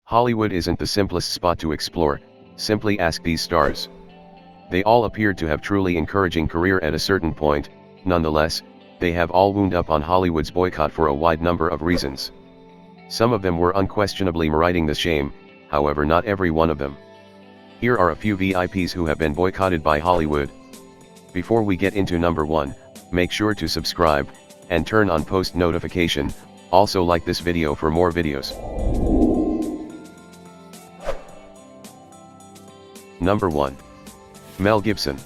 Hollywood isn't the simplest spot to explore, simply ask these stars. They all appeared to have truly encouraging career at a certain point. Nonetheless, they have all wound up on Hollywood's boycott for a wide number of reasons. Some of them were unquestionably meriting the shame, however not every one of them. Here are a few VIPs who have been boycotted by Hollywood. Before we get into number 1, make sure to subscribe, and turn on post notification, also like this video for more videos. Number 1. Mel Gibson.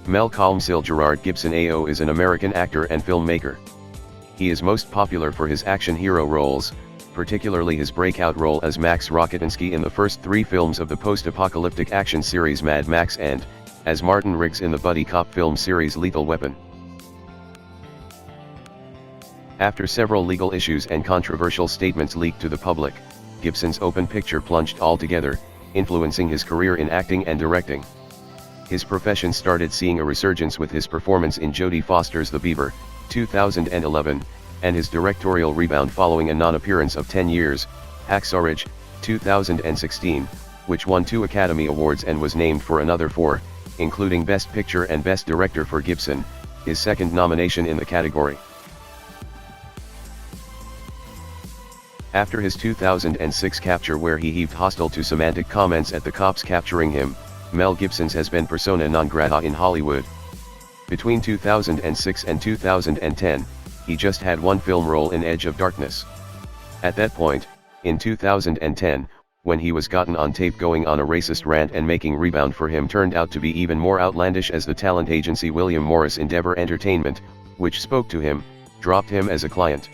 Mel Colmcille Gerard Gibson AO is an American actor and filmmaker. He is most popular for his action hero roles, particularly his breakout role as Max Rokitansky in the first 3 films of the post-apocalyptic action series Mad Max and, as Martin Riggs in the buddy cop film series Lethal Weapon. After several legal issues and controversial statements leaked to the public, Gibson's open picture plunged altogether, influencing his career in acting and directing. His profession started seeing a resurgence with his performance in Jodie Foster's The Beaver, 2011, and his directorial rebound following a non-appearance of 10 years, Hacksaw Ridge, 2016, which won 2 Academy Awards and was named for another 4, including Best Picture and Best Director for Gibson, his second nomination in the category. After his 2006 capture where he heaved hostile to semantic comments at the cops capturing him, Mel Gibson's has been persona non grata in Hollywood. Between 2006 and 2010, he just had 1 film role in Edge of Darkness. At that point, in 2010, when he was gotten on tape going on a racist rant and making Rebound for him turned out to be even more outlandish as the talent agency William Morris Endeavor Entertainment, which spoke to him, dropped him as a client.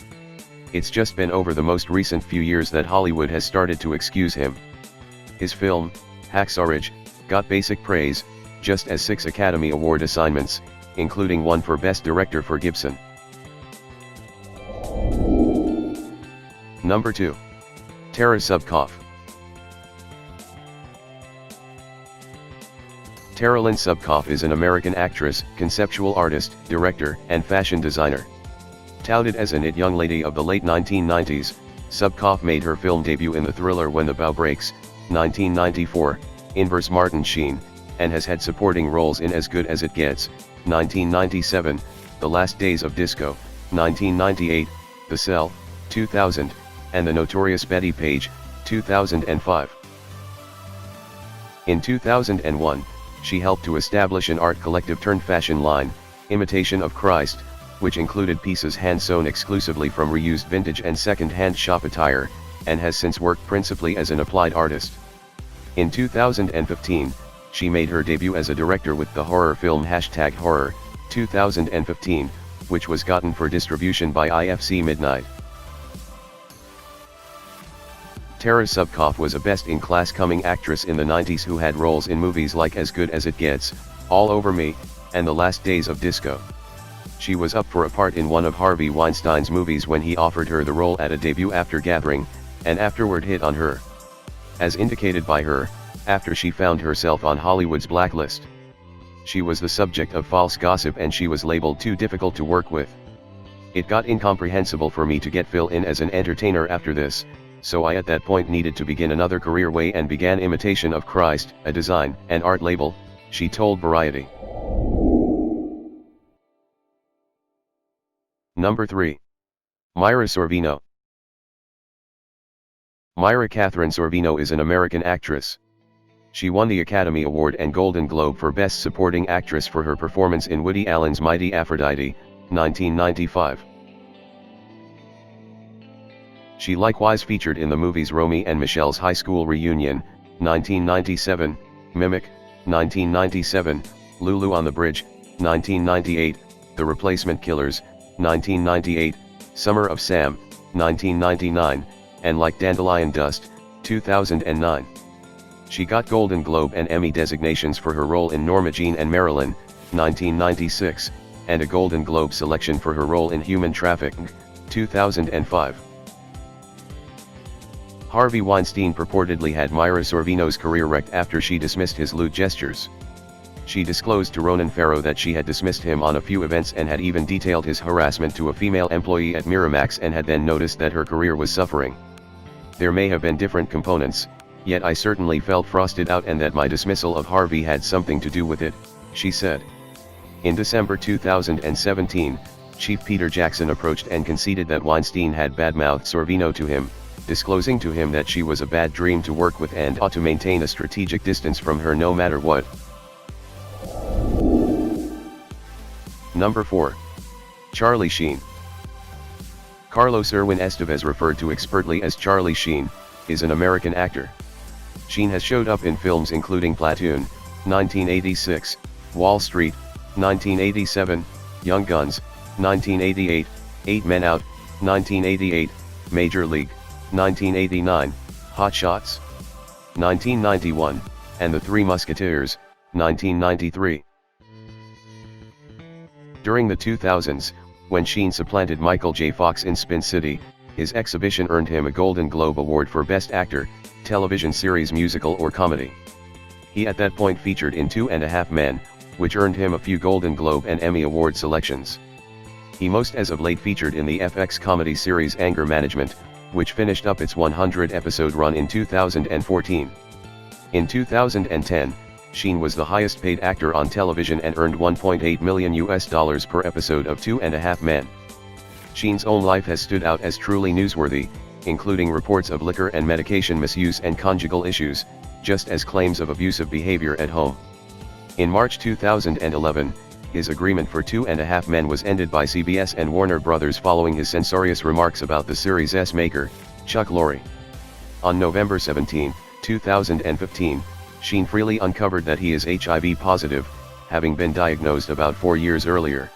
It's just been over the most recent few years that Hollywood has started to excuse him. His film, Hacksaw Ridge, got basic praise, just as 6 Academy Award assignments, including 1 for Best Director for Gibson. Number 2. Tara Subkoff. Tara Lynn Subkoff is an American actress, conceptual artist, director, and fashion designer. Touted as an it young lady of the late 1990s, Subkoff made her film debut in the thriller When the Bough Breaks, 1994, Inverse Martin Sheen, and has had supporting roles in As Good as It Gets, 1997, The Last Days of Disco, 1998, The Cell, 2000, and The Notorious Betty Page, 2005. In 2001, she helped to establish an art collective turned fashion line, Imitation of Christ, which included pieces hand-sewn exclusively from reused vintage and second-hand shop attire, and has since worked principally as an applied artist. In 2015, she made her debut as a director with the horror film #Horror, 2015, which was gotten for distribution by IFC Midnight. Tara Subkoff was a best-in-class coming actress in the 90s who had roles in movies like As Good as It Gets, All Over Me, and The Last Days of Disco. She was up for a part in one of Harvey Weinstein's movies when he offered her the role at a debut after Gathering, and afterward hit on her. As indicated by her, after she found herself on Hollywood's blacklist. She was the subject of false gossip and she was labeled too difficult to work with. It got incomprehensible for me to get Phil in as an entertainer after this, so I at that point needed to begin another career way and began Imitation of Christ, a design and art label, she told Variety. Number 3. Myra Sorvino. Myra Katherine Sorvino is an American actress. She won the Academy Award and Golden Globe for Best Supporting Actress for her performance in Woody Allen's Mighty Aphrodite, 1995. She likewise featured in the movies Romy and Michelle's High School Reunion, 1997, Mimic, 1997, Lulu on the Bridge, 1998, The Replacement Killers, 1998, Summer of Sam, 1999, and Like Dandelion Dust, 2009. She got Golden Globe and Emmy designations for her role in Norma Jean and Marilyn, 1996, and a Golden Globe selection for her role in Human Trafficking, 2005. Harvey Weinstein purportedly had Myra Sorvino's career wrecked after she dismissed his lewd gestures. She disclosed to Ronan Farrow that she had dismissed him on a few events and had even detailed his harassment to a female employee at Miramax and had then noticed that her career was suffering. There may have been different components, yet I certainly felt frosted out and that my dismissal of Harvey had something to do with it, she said. In December 2017, Chief Peter Jackson approached and conceded that Weinstein had badmouthed Sorvino to him, disclosing to him that she was a bad dream to work with and ought to maintain a strategic distance from her no matter what. Number 4. Charlie Sheen. Carlos Irwin Estevez, referred to expertly as Charlie Sheen, is an American actor. Sheen has showed up in films including Platoon, 1986, Wall Street, 1987, Young Guns, 1988, 8 Men Out, 1988, Major League, 1989, Hot Shots, 1991, and The Three Musketeers, 1993. During the 2000s, when Sheen supplanted Michael J. Fox in Spin City, his exhibition earned him a Golden Globe Award for Best Actor, Television Series, Musical or Comedy. He at that point featured in 2.5 Men, which earned him a few Golden Globe and Emmy Award selections. He most as of late featured in the FX comedy series Anger Management, which finished up its 100-episode run in 2014. In 2010, Sheen was the highest paid actor on television and earned $1.8 million per episode of 2.5 Men. Sheen's own life has stood out as truly newsworthy, including reports of liquor and medication misuse and conjugal issues, just as claims of abusive behavior at home. In March 2011, his agreement for 2.5 Men was ended by CBS and Warner Brothers following his censorious remarks about the series' maker, Chuck Lorre. On November 17, 2015, Sheen freely uncovered that he is HIV positive, having been diagnosed about 4 years earlier.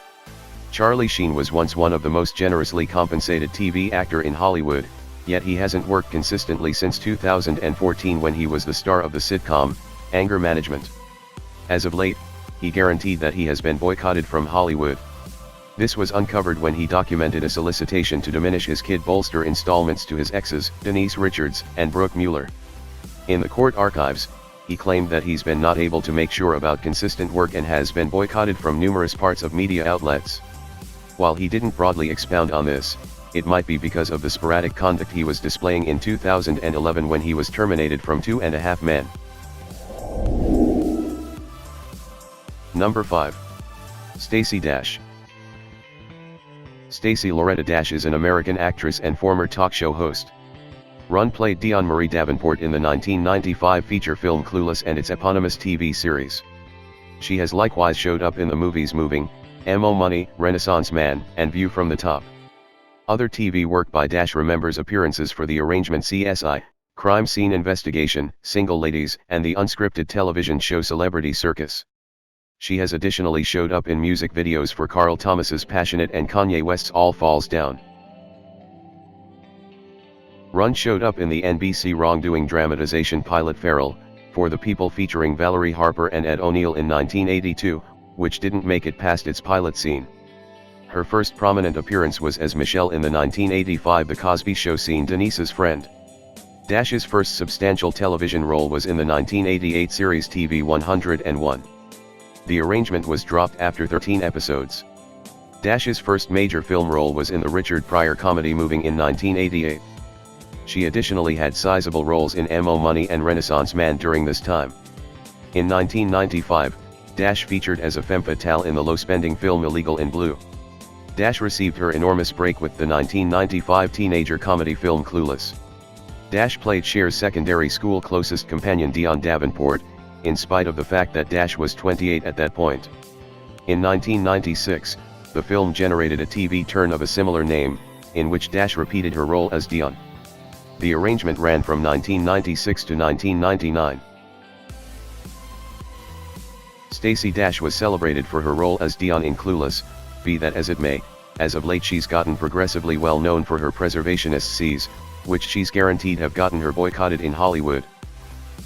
Charlie Sheen was once one of the most generously compensated TV actor in Hollywood, yet he hasn't worked consistently since 2014 when he was the star of the sitcom, Anger Management. As of late, he guaranteed that he has been boycotted from Hollywood. This was uncovered when he documented a solicitation to diminish his Kid Bolster installments to his exes, Denise Richards and Brooke Mueller. In the court archives, he claimed that he's been not able to make sure about consistent work and has been boycotted from numerous parts of media outlets. While he didn't broadly expound on this, it might be because of the sporadic conduct he was displaying in 2011 when he was terminated from 2.5 Men. Number 5. Stacey Dash. Stacey Loretta Dash is an American actress and former talk show host. Run played Dion Marie Davenport in the 1995 feature film Clueless and its eponymous TV series. She has likewise showed up in the movies Moving, M.O. Money, Renaissance Man, and View from the Top. Other TV work by Dash remembers appearances for The Arrangement CSI, Crime Scene Investigation, Single Ladies, and the unscripted television show Celebrity Circus. She has additionally showed up in music videos for Carl Thomas's Passionate and Kanye West's All Falls Down. Run showed up in the NBC wrongdoing dramatization pilot Feral, For the People featuring Valerie Harper and Ed O'Neill in 1982, which didn't make it past its pilot scene. Her first prominent appearance was as Michelle in the 1985 The Cosby Show scene Denise's Friend. Dash's first substantial television role was in the 1988 series TV 101. The Arrangement was dropped after 13 episodes. Dash's first major film role was in the Richard Pryor comedy Moving in 1988. She additionally had sizable roles in M.O. Money and Renaissance Man during this time. In 1995, Dash featured as a femme fatale in the low-spending film Illegal in Blue. Dash received her enormous break with the 1995 teenager comedy film Clueless. Dash played Cher's secondary school closest companion Dion Davenport, in spite of the fact that Dash was 28 at that point. In 1996, the film generated a TV turn of a similar name, in which Dash repeated her role as Dion. The Arrangement ran from 1996 to 1999. Stacey Dash was celebrated for her role as Dion in Clueless. Be that as it may, as of late she's gotten progressively well known for her preservationist C's, which she's guaranteed have gotten her boycotted in Hollywood.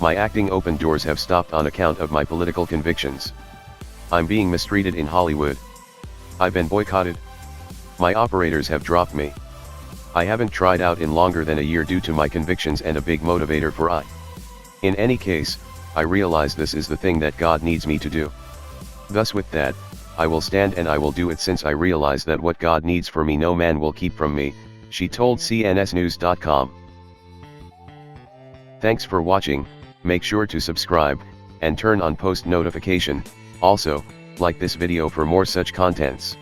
My acting open doors have stopped on account of my political convictions. I'm being mistreated in Hollywood. I've been boycotted. My operators have dropped me. I haven't tried out in longer than a year due to my convictions and a big motivator for I. In any case, I realize this is the thing that God needs me to do. Thus with that, I will stand and I will do it, since I realize that what God needs for me no man will keep from me, she told cnsnews.com. Thanks for watching, make sure to subscribe, and turn on post notification. Also, like this video for more such contents.